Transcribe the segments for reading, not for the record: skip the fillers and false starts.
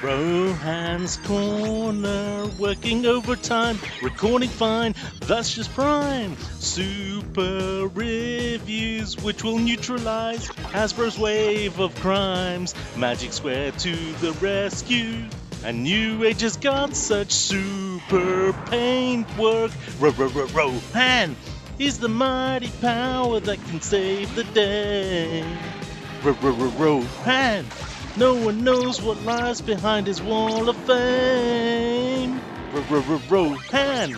Rohan's Corner, working overtime, recording fine, that's just prime. Super reviews which will neutralize Hasbro's wave of crimes. Magic Square to the rescue, and New Age has got such super paintwork. Rohan is the mighty power that can save the day. Rohan, no one knows what lies behind his wall of fame. Rohan,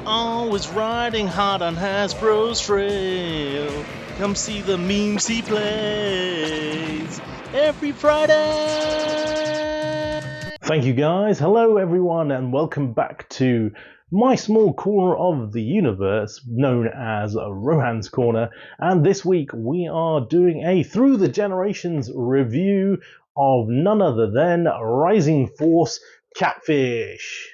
always riding hard on Hasbro's trail. Come see the memes he plays every Friday. Thank you guys. Hello everyone and welcome back to my small corner of the universe known as Rohan's Corner. And this week we are doing a Through the Generations review of none other than Rising Force Catfish.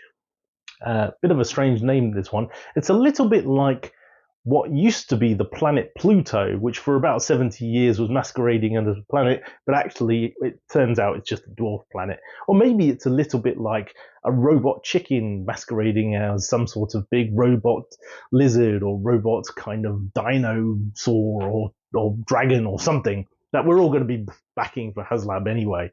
Bit of a strange name, this one. It's a little bit like what used to be the planet Pluto, which for about 70 years was masquerading as a planet, but actually it turns out it's just a dwarf planet. Or maybe it's a little bit like a robot chicken masquerading as some sort of big robot lizard or robot kind of dinosaur or dragon or something that we're all going to be backing for HasLab anyway.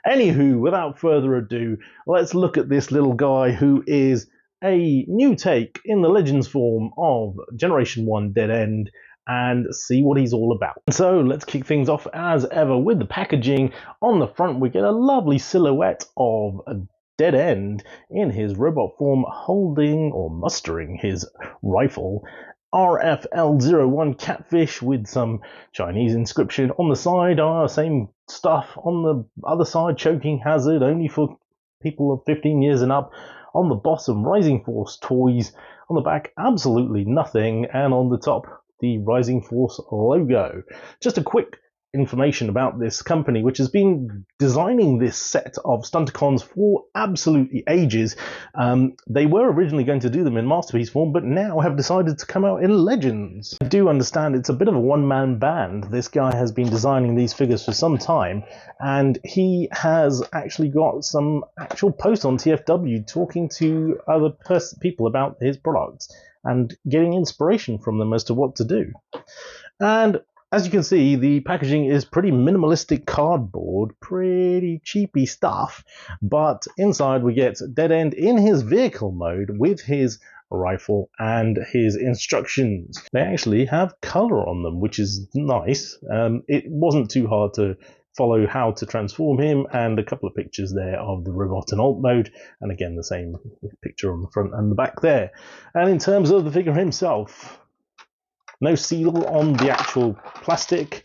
Anywho, without further ado, let's look at this little guy who is a new take in the Legends form of Generation 1 Dead End and see what he's all about. So let's kick things off as ever with the packaging. On the front we get a lovely silhouette of a Dead End in his robot form holding or mustering his rifle. RF-L01 Catfish with some Chinese inscription on the side. Same stuff on the other side, choking hazard only for people of 15 years and up. On the bottom, Rising Force toys. On the back, absolutely nothing. And on the top, the Rising Force logo. Just a quick information about this company, which has been designing this set of Stunticons for absolutely ages. They were originally going to do them in Masterpiece form, but now have decided to come out in Legends. I do understand it's a bit of a one-man band. This guy has been designing these figures for some time, and he has actually got some actual posts on TFW talking to other people about his products and getting inspiration from them as to what to do. And as you can see, the packaging is pretty minimalistic cardboard, pretty cheapy stuff, but inside we get Dead End in his vehicle mode with his rifle and his instructions. They actually have color on them, which is nice. It wasn't too hard to follow how to transform him, and a couple of pictures there of the robot and alt mode, and again the same picture on the front and the back there. And in terms of the figure himself, no seal on the actual plastic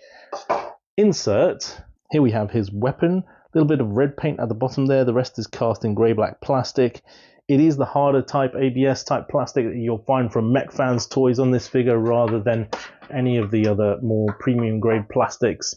insert. Here we have his weapon, a little bit of red paint at the bottom there, the rest is cast in grey-black plastic. It is the harder type ABS type plastic that you'll find from Mech Fans toys on this figure rather than any of the other more premium grade plastics.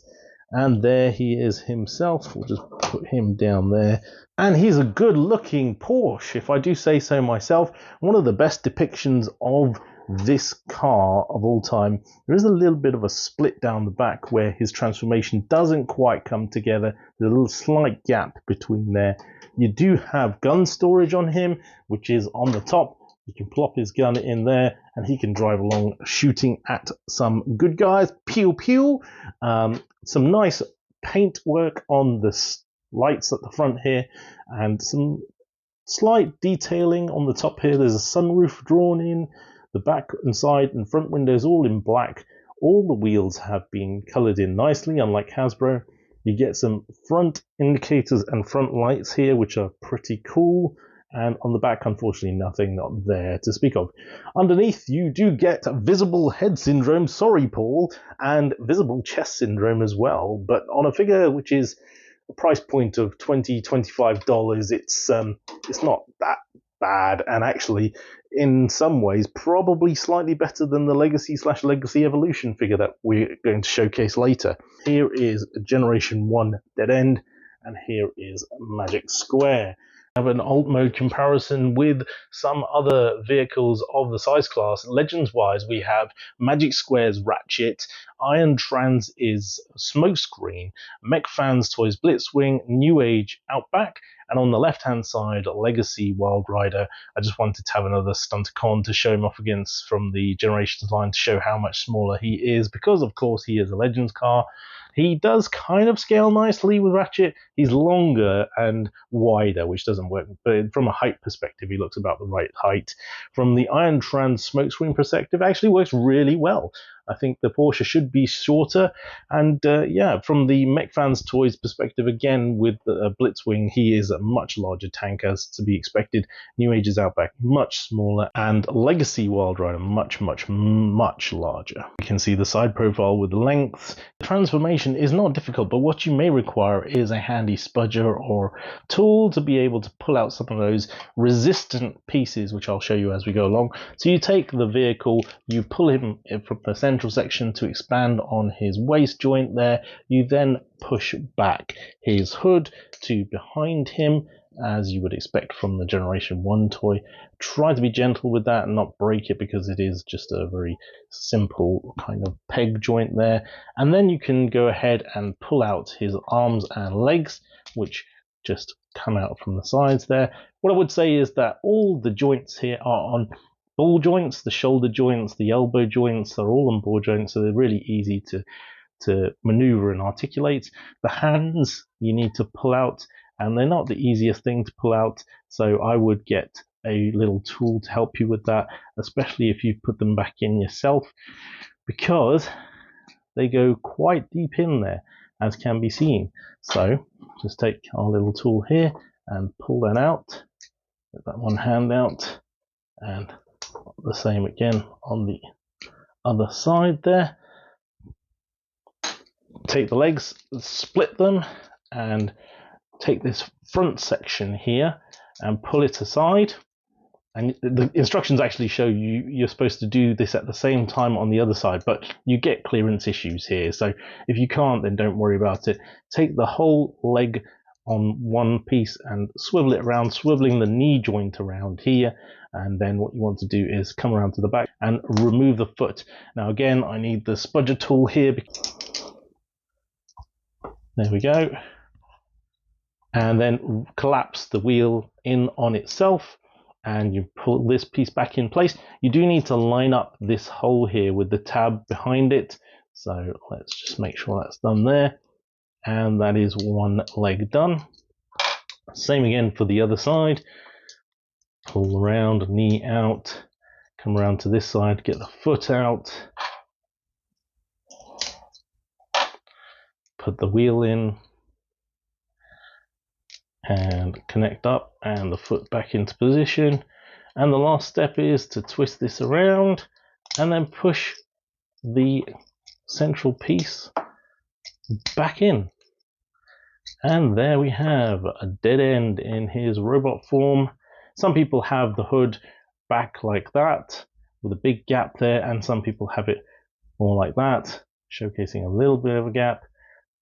And there he is himself. We'll just put him down there. And he's a good looking Porsche, if I do say so myself. One of the best depictions of this car of all time. There is a little bit of a split down the back where his transformation doesn't quite come together. There's a little slight gap between there. You do have gun storage on him, which is on the top. You can plop his gun in there and he can drive along shooting at some good guys. Pew pew. Some nice paint work on the lights at the front here and some slight detailing on the top here. There's a sunroof drawn in. The back and side and front windows all in black. All the wheels have been coloured in nicely, unlike Hasbro. You get some front indicators and front lights here, which are pretty cool. And on the back, unfortunately, nothing not there to speak of. Underneath, you do get visible head syndrome, sorry Paul, and visible chest syndrome as well. But on a figure which is a price point of $20, $25, it's not that bad, and actually in some ways probably slightly better than the Legacy Evolution figure that we're going to showcase later. Here is Generation 1 Dead End, and here is Magic Square. I have an alt mode comparison with some other vehicles of the size class. Legends wise, we have Magic Square's Ratchet, Iron Trans is Smokescreen, Mech Fans Toys Blitzwing, New Age Outback, and on the left-hand side, Legacy Wild Rider. I just wanted to have another Stunticon to show him off against from the Generations line to show how much smaller he is, because of course he is a Legends car. He does kind of scale nicely with Ratchet. He's longer and wider, which doesn't work, but from a height perspective, he looks about the right height. From the Iron Trans Smokescreen perspective, it actually works really well. I think the Porsche should be shorter, and yeah, from the Mech Fans Toys perspective, again with the Blitzwing, he is a much larger tank as to be expected. New Age's Outback much smaller, and Legacy Wild Rider much larger. You can see the side profile with the length. The transformation is not difficult, but what you may require is a handy spudger or tool to be able to pull out some of those resistant pieces, which I'll show you as we go along. So you take the vehicle, you pull him from the central section to expand on his waist joint there. You then push back his hood to behind him, as you would expect from the Generation 1 toy. Try to be gentle with that and not break it, because it is just a very simple kind of peg joint there. And then you can go ahead and pull out his arms and legs, which just come out from the sides there. What I would say is that all the joints here are on ball joints. The shoulder joints, the elbow joints are all on ball joints, so they're really easy to maneuver and articulate. The hands you need to pull out, and they're not the easiest thing to pull out, so I would get a little tool to help you with that, especially if you put them back in yourself, because they go quite deep in there, as can be seen. So just take our little tool here and pull that out. Get that one hand out, and the same again on the other side there. Take the legs, split them, and take this front section here and pull it aside. And the instructions actually show you're supposed to do this at the same time on the other side, but you get clearance issues here. So if you can't, then don't worry about it. Take the whole leg on one piece and swivel it around, swiveling the knee joint around here. And then what you want to do is come around to the back and remove the foot. Now again, I need the spudger tool here. There we go. And then collapse the wheel in on itself, and you pull this piece back in place. You do need to line up this hole here with the tab behind it. So let's just make sure that's done there. And that is one leg done. Same again for the other side. Pull around, knee out, come around to this side, get the foot out. Put the wheel in and connect up, and the foot back into position. And the last step is to twist this around and then push the central piece back in. And there we have a dead end in his robot form. Some people have the hood back like that with a big gap there, and some people have it more like that, showcasing a little bit of a gap,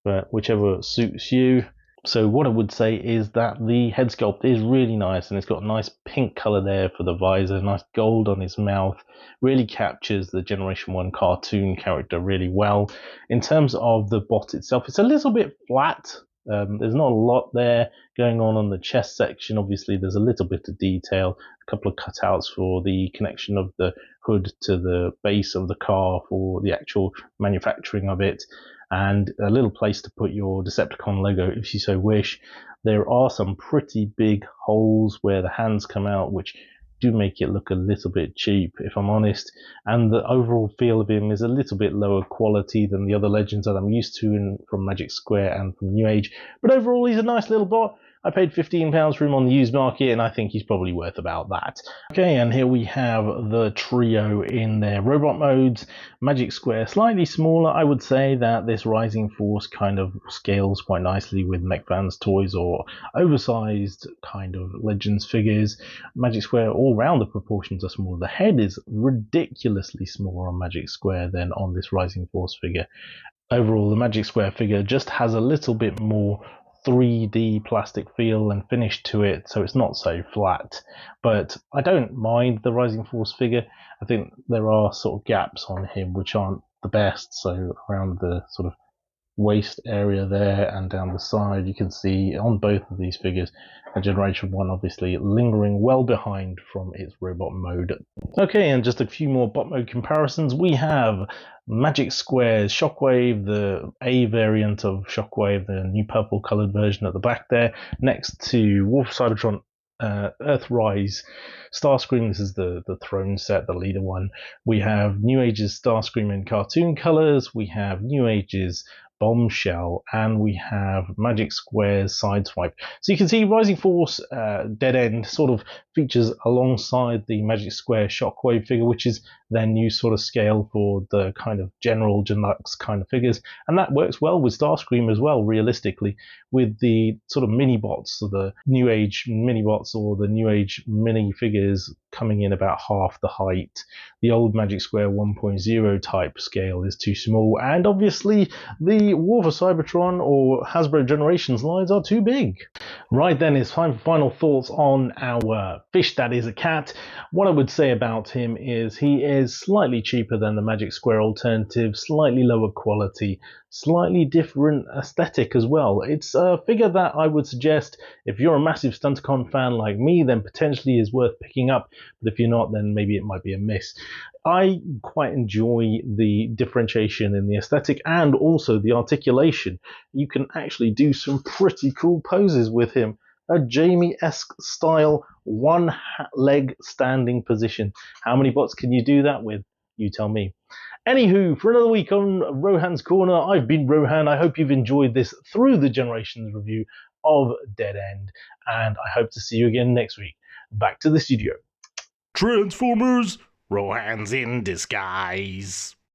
but whichever suits you. So what I would say is that the head sculpt is really nice, and it's got a nice pink color there for the visor, nice gold on his mouth, really captures the Generation 1 cartoon character really well. In terms of the bot itself, it's a little bit flat. There's not a lot there going on the chest section. Obviously there's a little bit of detail, a couple of cutouts for the connection of the hood to the base of the car for the actual manufacturing of it, and a little place to put your Decepticon logo if you so wish. There are some pretty big holes where the hands come out, which do make it look a little bit cheap, if I'm honest, and the overall feel of him is a little bit lower quality than the other Legends that I'm used to from Magic Square and from New Age, but overall he's a nice little bot. I paid £15 for him on the used market, and I think he's probably worth about that. Okay, and here we have the trio in their robot modes. Magic Square slightly smaller. I would say that this Rising Force kind of scales quite nicely with Mech Fans toys or oversized kind of Legends figures. Magic Square, all round the proportions are smaller. The head is ridiculously smaller on Magic Square than on this Rising Force figure. Overall, the Magic Square figure just has a little bit more 3D plastic feel and finish to it, so it's not so flat. But I don't mind the Rising Force figure. I think there are sort of gaps on him which aren't the best. So around the sort of waist area there and down the side, you can see on both of these figures a Generation 1 obviously lingering well behind from its robot mode. Okay, and just a few more bot mode comparisons. We have Magic Square's Shockwave, the A variant of Shockwave, the new purple coloured version at the back there, next to Wolf Cybertron Earthrise Starscream. This is the throne set, the leader one. We have New Age's Starscream in cartoon colours. We have New Age's Bombshell, and we have Magic Square's Sideswipe. So you can see Rising Force Dead End sort of features alongside the Magic Square Shockwave figure, which is their new sort of scale for the kind of general Genlux kind of figures, and that works well with Starscream as well, realistically, with the sort of mini bots, so the New Age mini bots or the New Age mini figures coming in about half the height. The old Magic Square 1.0 type scale is too small, and obviously the War for Cybertron or Hasbro Generations lines are too big. Right then, it's time for final thoughts on our fish that is a cat. What I would say about him is he is slightly cheaper than the Magic Square alternative, slightly lower quality, slightly different aesthetic as well. It's a figure that I would suggest if you're a massive Stunticon fan like me, then potentially is worth picking up, but if you're not, then maybe it might be a miss. I quite enjoy the differentiation in the aesthetic and also the articulation. You can actually do some pretty cool poses with him. A Jamie-esque style one leg standing position. How many bots can you do that with? You tell me. Anywho, for another week on Rohan's Corner, I've been Rohan. I hope you've enjoyed this Through the Generations review of Dead End, and I hope to see you again next week. Back to the studio. Transformers, Rohan's in disguise.